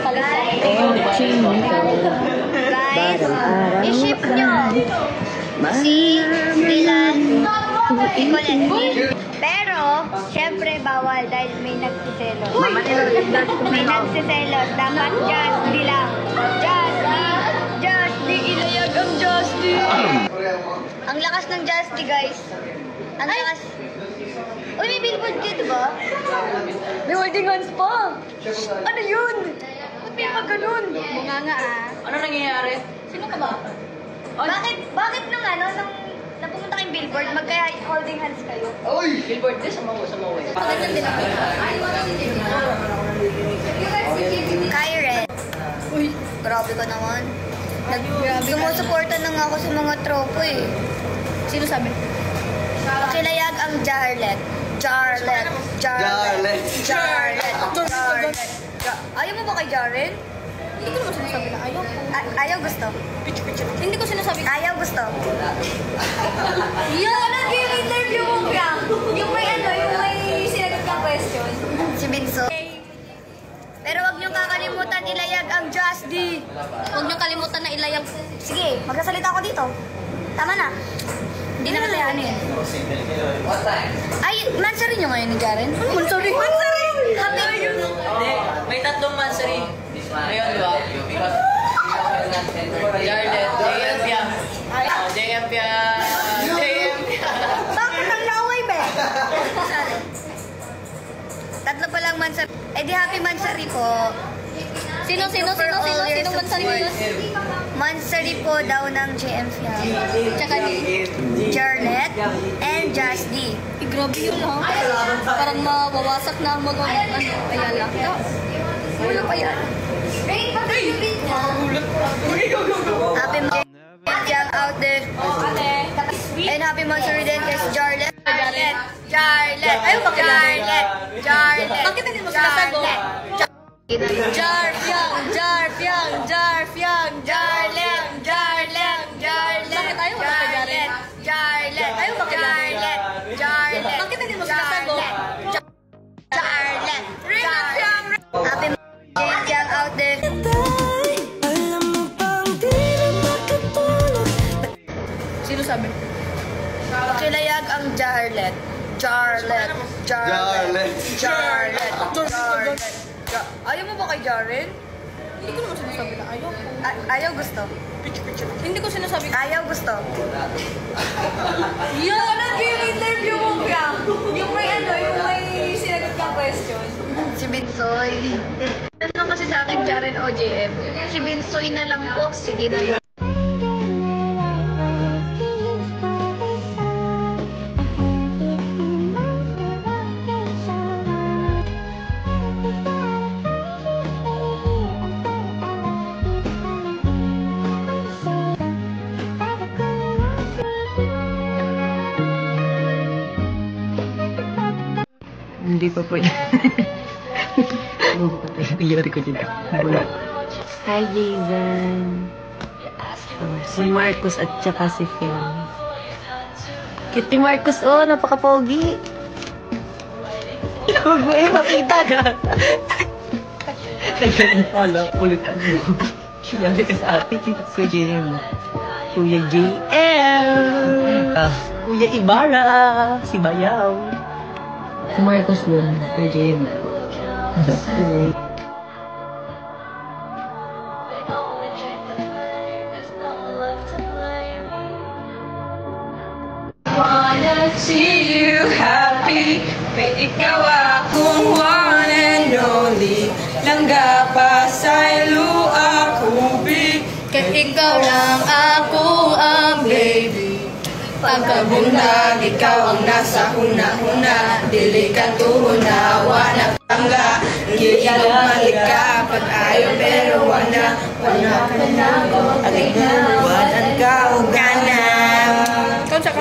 Guys, i-ship nyo si Dylan Nicoletti. Pero, syempre bawal dahil may nagsiselos. May nagsiselos. Dapat Justy lang. Justy, ilayag ang Justy. Ang lakas ng Justy, guys. Ang lakas. Uy, may billboard kayo, diba? May holding hands pa. Ano yun? Ba't may mga ganun? Mga nga Ano nangyayari? Sino ka ba? Bakit nung napumunta kayong billboard, magka-holding hands kayo? Uy! Billboard din sa Maway. Magandang din ako. Kyren. Uy, grabe ka naman. Sumusuporta na nga ako sa mga tropo eh. Sino sabi? Pakilayag ang Jarlet. Ayaw mo ba kay Jaren? Hindi ko naman sinasabi na ayaw ko. Ayaw gusto? Hindi ko sinasabi na ayaw gusto? Yung nag-interview mo ka. Yung may sinagot ka question. Si Binso. Pero wag niyong kakalimutan ilayag ang Justy. Huwag niyong kalimutan na ilayag. Sige, magsasalita ako dito. Tama na. Hindi naman tayo ano eh. Ay, mansari niyo ngayon ni Jaren? Ano mansari? Happy! May tatlong mansari. Ngayon, di ba? Jarlet, JM Pia. Bakit ang laway ba? Tatlo pa lang mansari. Eh di happy mansari po. Sino mansari mo yun? Mansari po daw ng JM Pia. Tsaka ni Jarlet and Justy. grabe yun ha. Parang mawawasak na ang mga ayala. Wala pa yan. Happy Monday out there. And happy Monday din kay Jarlet. Ayun ba Jarlet? Bakit hindi mo sinasagot? Jarfyang. Bakit ayaw mo ka Jarlet? Ayun ba Jarlet? Bakit hindi mo sinasagot? Jarlet. Happy Monday out there. Sino sabi? Pakilayag ang Jarlet. Ayaw mo ba kay Jaren? Hindi ko naman sinasabi na ayaw ko. Ayaw gusto? Hindi ko sinasabi na Ayaw gusto? yung nag-interview mo ka. Yung may sinagot ka question. Si Binsoy. Ano kasi sa akin Jaren o JM? Si Binsoy na lang po. Sige na lang. Hindi pa po yan. Nangyari ko dito. Hi, Jason. Si Marcos at saka si Phil. Cute ni Marcos, oh, napaka-pogi. Huwag mo makita na. Nagkakala, ulit ako. Sinabi ka sa atin, Kuya JM. Kuya JM. Kuya Ibarra. Si Bayaw. Si Marcos yun, Kuya JM. Wanna see you happy, ikaw akong one and only. Langga pa sa luha kubig, Kat ikaw lang ako ang baby. pagkabundag, ikaw ang nasa huna-huna. Dili ka tuhuna, wala tangga. Giyalumalik ka, pag ayaw pero wala ka na ko. Agignawan ka o ganang. Kamsa.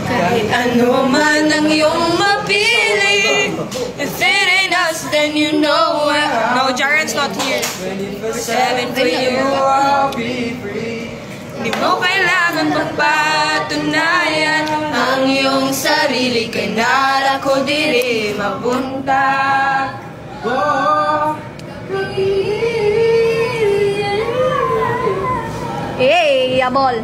Kahit ano man ang iyong mapili, if it ain't us, then you know where. No, Jaren's not here. 24/7 for you, I'll be free. Di mo kailangan magpatunayan ang iyong sarili kay nara ko diri mabuntag. Hey, abol.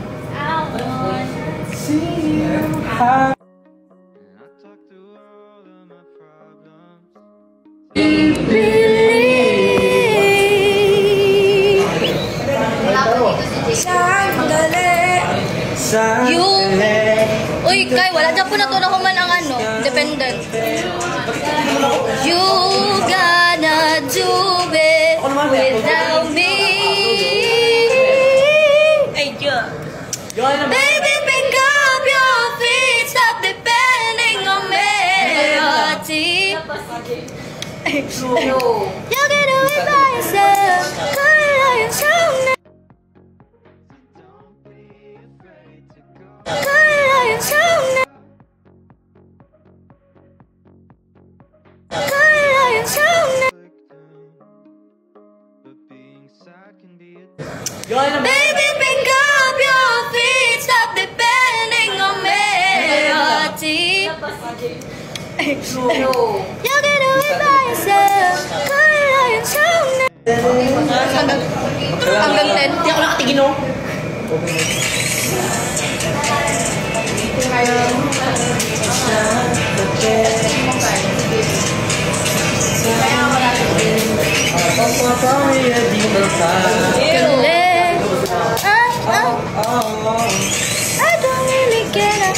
Yung... Uy, Kai, wala dyan po natunakuman ang ano, dependent. You gonna do it without me. Ay, Diyo. Baby, pick up your feet, stop depending on me. You can do it by yourself, I am so nice. I am so nice. I am so nice. Baby, pick up your feet, stop depending on me. You can do it by yourself, I am so nice. Hanggang 10. Hindi ako nakatigin, no? I don't really care.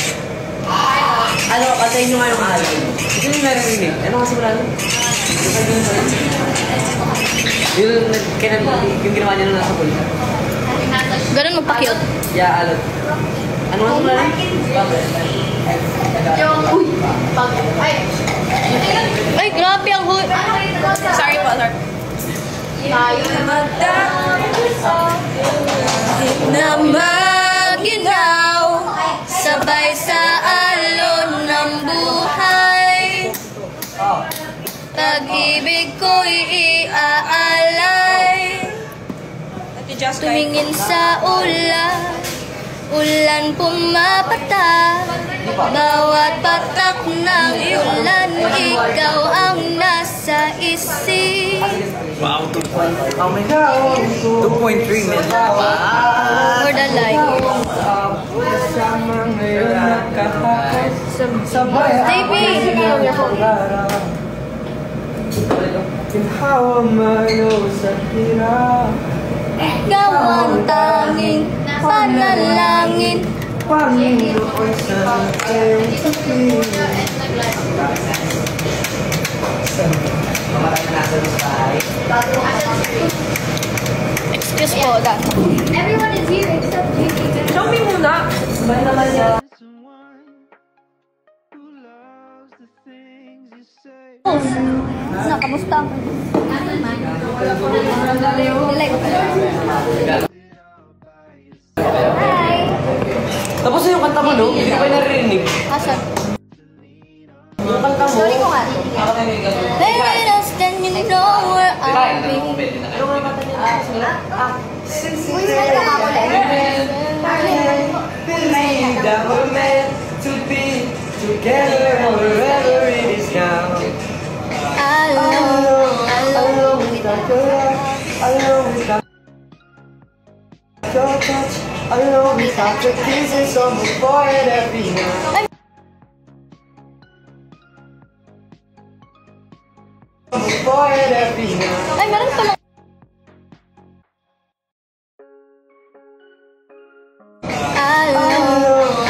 Ano, kantayin nyo nga yung mahal. Ito yung narinig. Ano kasi wala nun? Yung ginawa niya nung nasa pool. Ganun magpa-cute. Yeah, alot. Ano nga wala nun? Ay, grabe ang hood. Sorry po, sorry. Na maginaw, sabay sa alon ng buhay. Pag-ibig ko'y iaalay. Tumingin sa ulan, ulan pumapata. Bawat patak ng ulan, ikaw ang nasa isip. Wow, 2.3 million. For the life. JP! Ikaw ang tanging panalangin. Excuse po, Dan. Everyone is here except JP. Show me muna. Na, kamusta? Hi! Tapos yung kanta mo, no? Hindi ko pa narinig. Asan? Yung kanta mo. Sorry ko nga. Baby, that's then you know where I'll be. Uy, saan ka ako Believe that we're meant to be together wherever it is now. Alone without your love, alone without your touch, alone without your kisses on my forehead every night. On my forehead every night. Ay, meron pala.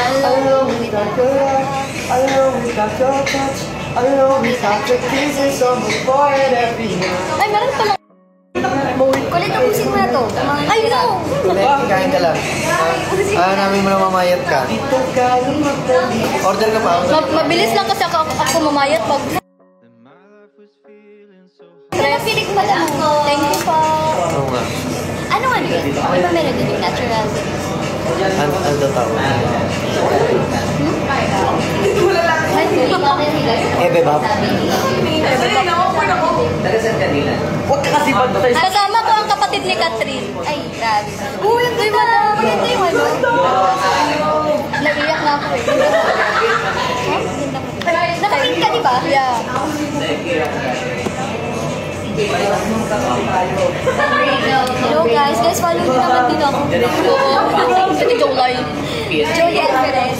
Alone without your love, alone without your touch, alone without your kisses on my forehead every night. Ay, meron pala. Kulit ang musik mo na to. Ay, no! Kain ka lang. Namin mo na mamayat ka. Order ka pa. Mabilis lang kasi ako mamayat pag... Napilig mo lang. Thank you po. Oo nga. Ano nga yun? Di ba meron din yung natural? Ano tawag? Ebe Bob. Huwag ka kasi ba? Kasama ko ang kapatid ni Catherine. Ay, grabe. Uy, madam. maganda yung ano. Naiiyak na ako eh. Naka-print ka, di ba? Yeah. Hello guys, follow nyo naman din ako. Ito Jolay. Jolie Alvarez.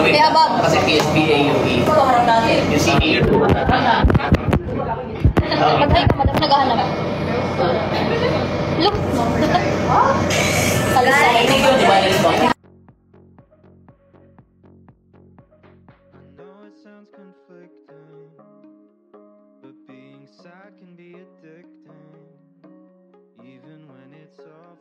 Kaya Bob. Kasi PSPA yung yung CD. Mag-hi ka, madam. Naghahanap. Look. Salasay. Di ba yung song? know it sounds conflicting, but being sad can be addicting, even when it's all